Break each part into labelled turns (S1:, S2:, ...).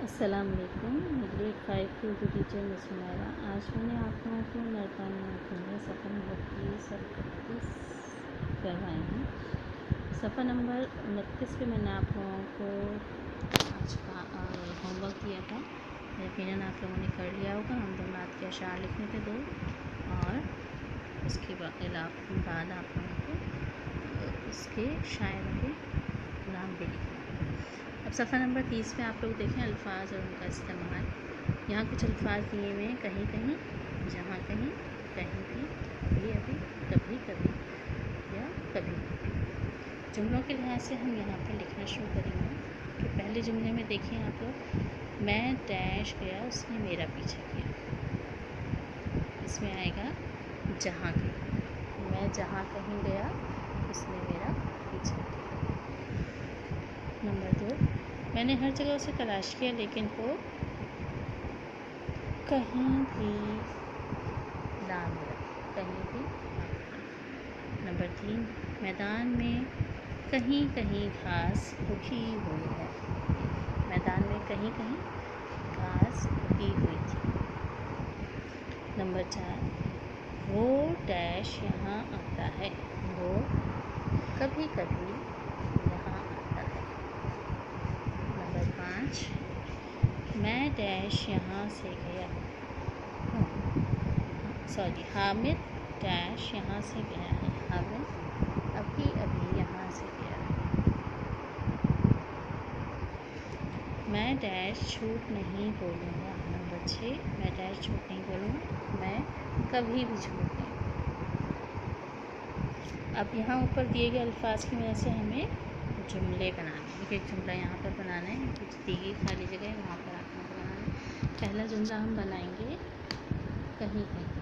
S1: अस्सलाम वालेकुम। ग्रेड 5 की उर्दू टीचर मिस हुमैरा। आज मैंने आप लोगों को नरपानी आँखों में सफ़ा नंबर 30 और 31 करवाए हैं। सफ़ा नंबर 29 पे मैंने आप लोगों को आज का होमवर्क दिया था। यकीनन आप लोगों ने कर लिया होगा। हमदनात के अशार लिखने थे 2 और उसके बाद आप लोगों को उसके शायरों के नाम भी लिखने। अब सफ़ा नंबर 30 पे आप लोग देखें अल्फाज और उनका इस्तेमाल। यहाँ कुछ अल्फाज दिए हुए हैं, कहीं कहीं, जहाँ कहीं, कहीं भी, अभी, कभी कभी या कभी कभी। जुमलों के लिहाज से हम यहाँ पर लिखना शुरू करेंगे। तो पहले जुमले में देखिए आप लोग, मैं डैश गया, उसने मेरा पीछा किया। इसमें आएगा जहाँ कहीं। मैं जहाँ कहीं गया, उसने मेरा पीछा किया। नंबर 2, मैंने हर जगह उसे तलाश किया लेकिन वो कहीं भी ना मिला, कहीं भी ना मिला। नंबर 3, मैदान में कहीं कहीं घास उगी हुई है। मैदान में कहीं कहीं घास उगी हुई थी। नंबर 4, वो डैश यहाँ आता है, वो कभी कभी यहाँ आता है। नंबर 5, मैं डैश यहाँ से गया, हामिद डैश यहाँ से गया है, हामिद अभी अभी यहाँ से गया है। मैं डैश झूठ नहीं बोलूँगा। नंबर 6, मैं डैश झूठ नहीं बोलूँगा, मैं कभी भी झूठ नहीं बोलूँगा। अब यहाँ ऊपर दिए गए अल्फाज की वजह से हमें जुमले बनाने, एक जुमला यहाँ पर बनाना है, कुछ दी गई खाली जगह है वहाँ पर आपको बनाना है। पहला जुमला हम बनाएंगे कहीं कहीं।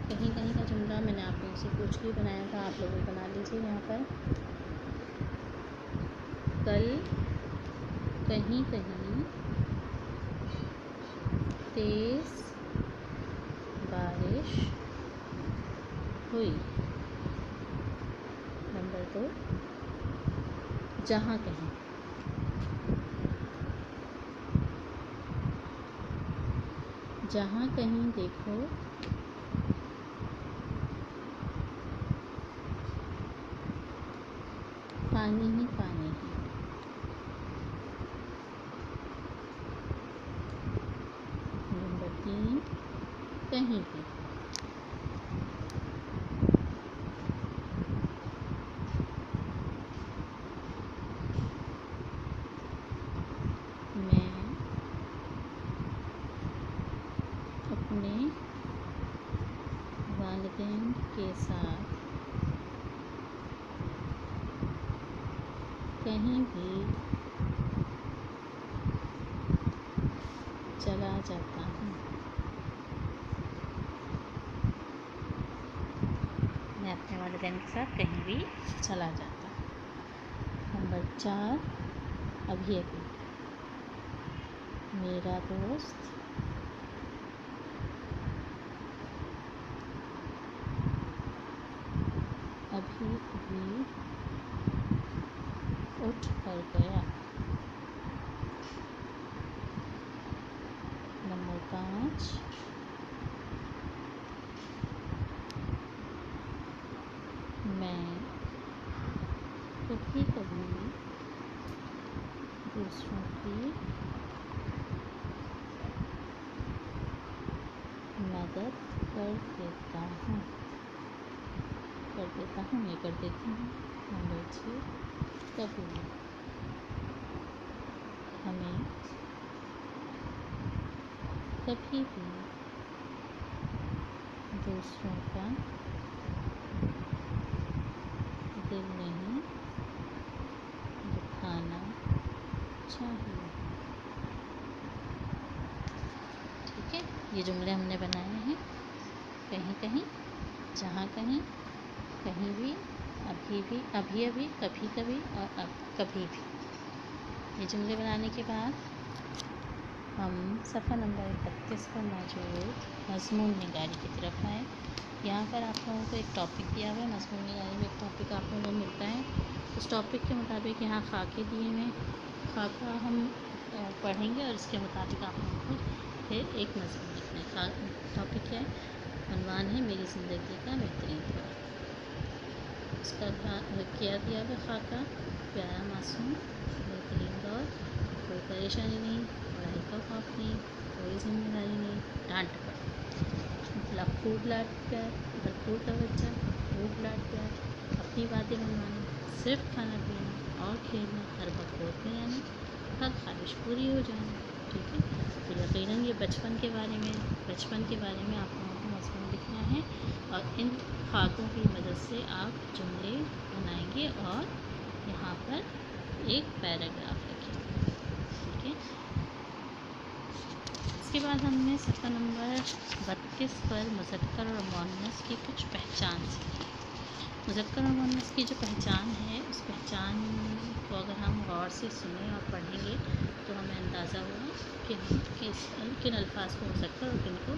S1: कहीं कहीं का जुमला मैंने आप लोगों से पूछ के बनाया था, आप लोग भी बना लीजिए। यहाँ पर कल कहीं कहीं तेज़ बारिश हुई। नंबर 2, जहाँ कहीं। जहाँ कहीं देखो पानी ही पानी है। नंबर 3, कहीं भी। मैं अपने वालिदैन के साथ कहीं भी चला जाता हूँ। मैं अपने वालिदैन के साथ कहीं भी चला जाता हूँ। नंबर 4, अभी अभी। मेरा दोस्त अभी अभी उठ कर गया। नंबर 5, मैं कभी कभी दूसरों की मदद कर देता हूँ, मैं कर देती हूँ। नंबर 6, कभी हमें कभी भी दूसरों का दिल नहीं दुखाना चाहिए। ठीक है, ये जुमले हमने बनाए हैं। कहीं कहीं, जहाँ कहीं, कहीं भी, अभी अभी, कभी कभी और अब कभी भी। ये जुमले बनाने के बाद हम सफ़ा नंबर 31 पर मौजूद मज़मून निगारी की तरफ आए। यहाँ पर आप लोगों को एक टॉपिक दिया हुआ है। मज़मून निगारी में एक टॉपिक आप लोगों को मिलता है। उस टॉपिक के मुताबिक यहाँ खाके दिए हुए, खाका हम पढ़ेंगे और इसके मुताबिक आप लोगों को फिर एक मज़मून लिखना है। टॉपिक क्या है? उन्वान है मेरी ज़िंदगी का बेहतरीन दौर। उसका क्या दिया हुआ? खाका प्यारा मासूम बेहतरीन दौर, कोई परेशानी नहीं, पढ़ाई का खौफ नहीं, कोई जिम्मेदारी नहीं, डांट पड़, मतलब खूब लाड प्यार, भरपूर तवज्जो, खूब लाड प्यार, अपनी बातें मनवानी, सिर्फ खाना पीना और खेलना, हर वक्त गोद में आना, हर ख्वाहिश पूरी हो जाना। ठीक है, तो यकीनन ये बचपन के बारे में आप लोगों को मज़मून लिखना है और इन खाकों की मदद से आप जुमले बनाएंगे और यहाँ पर एक पैराग्राफ लिखेंगे। ठीक है, इसके बाद हमने सफ़ा नंबर 32 पर मुज़क्कर और मुअन्नस की कुछ पहचान सीखी। मुज़क्कर और मुअन्नस की जो पहचान है, उस पहचान को अगर हम गौर से सुने और पढ़ेंगे तो हमें अंदाज़ा होगा कि हम किन अल्फाज को मुज़क्कर और किन को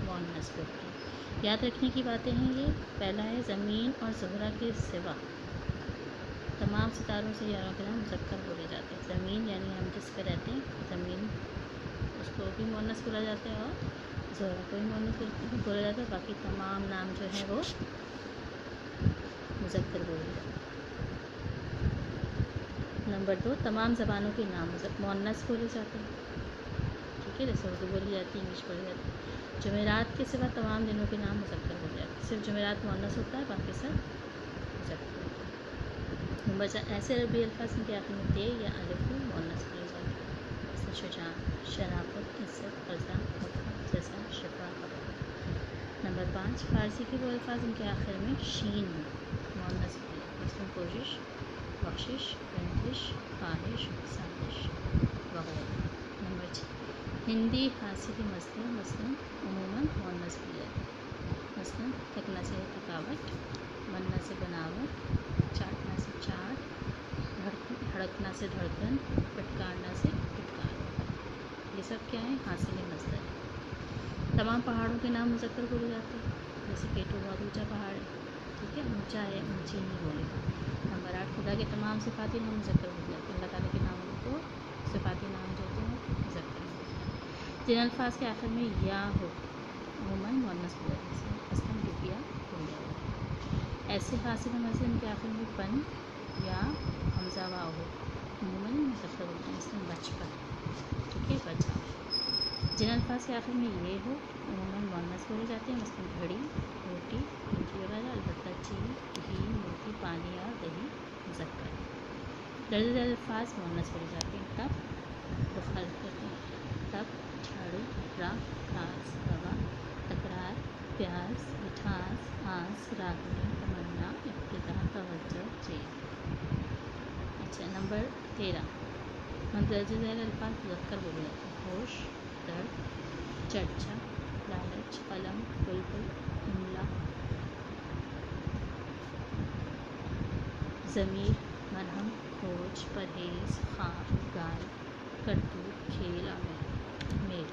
S1: मुअन्नस बोलते हैं। याद रखने की बातें हैं ये। पहला है ज़मीन और ज़ुहरा के सिवा तमाम सितारों से यारों के नाम मुज़क्कर बोले जाते हैं। ज़मीन यानी हम जिस पर रहते हैं, ज़मीन उसको भी मुअन्नस बोला जाता है और ज़ुहरा को भी मुअन्नस बोला जाता है। बाकी तमाम नाम जो है वो मुज़क्कर बोले जाते हैं। नंबर 2, तमाम ज़बानों के नाम मुअन्नस बोले जाते हैं। ठीक है, जैसे उर्दू बोली जाती है, इंग्लिश बोली जाती है। जुमेरात के सिवा तमाम दिनों के नाम मुज़क्कर बोले जाते हैं। सिर्फ जुमेरात मुअन्नस होता है, बाकी सब मुज़क्कर होता है। नंबर 4, ऐसे अरबी अल्फाज के आखिर में ते या अलिफ मुअन्नस बोले जाते हैं, जैसे शुजाअ, शराफत, इज़्ज़त, फ़ज़ा, वफ़ा, जज़ा, शिफ़ा। नंबर 5, फ़ारसी के वो अल्फाज इनके आखिर में शीन मुअन्नस बोले जाते हैं, जैसे कोशिश, बख्शिश, बंदिश, ख्वाहिश, साजिश वगैरह। नंबर 6, हिंदी हासिल मसलन उमूमन मुअन्नस बोले जाते हैं, मसलन थकना से थकावट, बनना से बनावट, चाटना से चाट, धड़कना से धड़कन, फटकारना से फटकार। ये सब क्या है? हासिल मसदर है। तमाम पहाड़ों के नाम मुज़क्कर बोले जाते हैं, जैसे केटू बहुत ऊंचा पहाड़ है। ठीक है, ऊंचा है, ऊंची नहीं बोलेगा। नंबर 8, खुदा के तमाम सिफाती नाम मुज़क्कर बोले जाते हैं। अल्लाह ताला के नामों को सिफाती नाम जो होते हैं मुज़क्कर बोले जाते हैं। जिन अल्फाज के आखिर में या हो उमूमन मुअन्नस बोले जाते हैं, मसलन रुपया, दुनिया। ऐसे हासिल मसलन के आखिर में पन या हमज़ा वाव हो उमूमन मुज़क्कर बोलते हैं, मसलन बचपन। ठीक है, बचा। जिन अल्फाज के आखिर में ये हो उमूमन मुअन्नस बोले जाते हैं, मसलन घड़ी, रोटी, रोटी वगैरह। अलबत्ता चीनी, घी, मोती, पानी और दही मुज़क्कर। दर्ज अल्फाज मुअन्नस बोले जाते हैं, तब मुखालिफ होते हैं, तब, झाड़ू, राह, राज, हवा, तकरार, प्यास, मिठास, आस, रागनी, तमन्ना, इब्तिदा, तवज्जो, चैन। अच्छा, नंबर 13, मंदरजे झैल अल्फाज मुज़क्कर बोले जाते हैं, होश, दर्द, चर्चा, लालच, कलम, बुलबुल, इमला, ज़मीर, मरहम, खोज, परहेज़, ख्वाब, गाल, करतूत, खेल और मेल।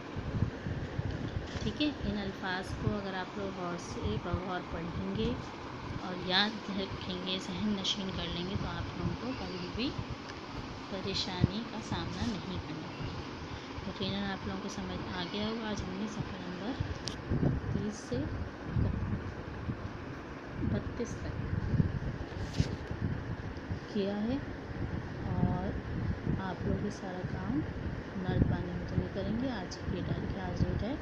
S1: ठीक है, इन अल्फाज को अगर आप लोग गौर से बगौर पढ़ेंगे और याद रखेंगे, जहन नशीन कर लेंगे तो आप लोगों को कभी भी परेशानी का सामना नहीं करना पड़ेगा। यकीनन आप लोगों को समझ आ गया होगा। आज हमने सफ़ा नंबर 30 से 32 तक किया है और आप लोग ये सारा काम मर्द पाने में तो नहीं करेंगे। आज की डेट है